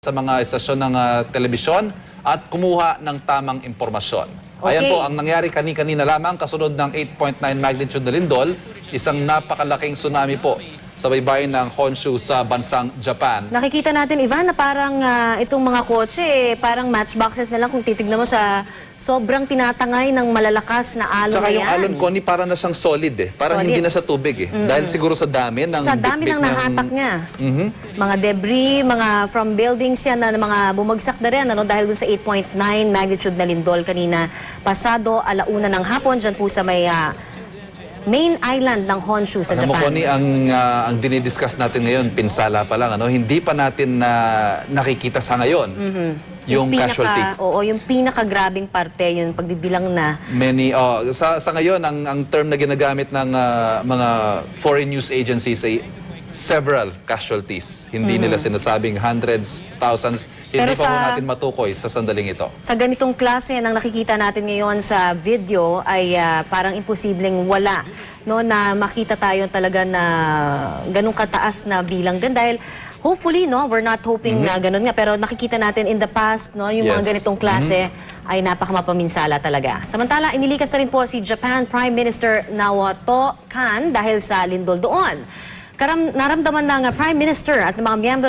sa mga estasyon ng telebisyon at kumuha ng tamang impormasyon. Okay. Ayan po ang nangyari kani-kanina lamang kasunod ng 8.9 magnitude na lindol, isang napakalaking tsunami po sa baybayin ng Honshu sa bansang Japan. Nakikita natin, Ivan, na parang itong mga kotse, parang matchboxes na lang kung titignan mo sa sobrang tinatangay ng malalakas na alon Tsaka na yung yan. alon, Connie, parang na siyang solid eh. Parang Solid. hindi na siya tubig eh. Dahil siguro sa dami ng Sa dami bitbit ng nahatak niya. Mga debris, mga from buildings yan na mga bumagsak na rin dahil dun sa 8.9 magnitude na lindol kanina pasado alauna ng hapon dyan po sa may main island ng Honshu sa Alam mo, Japan. Connie, ang dinidiscuss natin ngayon, pinsala pa lang, hindi pa natin nakikita sa ngayon yung casualty. Oo, yung pinakagrabing parte, yung pagbibilang na. Many, sa ngayon, ang term na ginagamit ng mga foreign news agencies ay several casualties. Hindi nila sinasabing hundreds, thousands. Hindi pa po natin matukoy sa sandaling ito. Sa ganitong klase ng nakikita natin ngayon sa video ay parang imposibleng wala, no, na makita tayo talaga na ganung kataas na bilang din dahil hopefully, no, we're not hoping na ganun nga, pero nakikita natin in the past, no, yung mga ganitong klase ay napakamapaminsala talaga. Samantala, inilikas na rin po si Japan Prime Minister Naoto Kan dahil sa lindol doon. Naramdaman ng Prime Minister at ng mga miyembro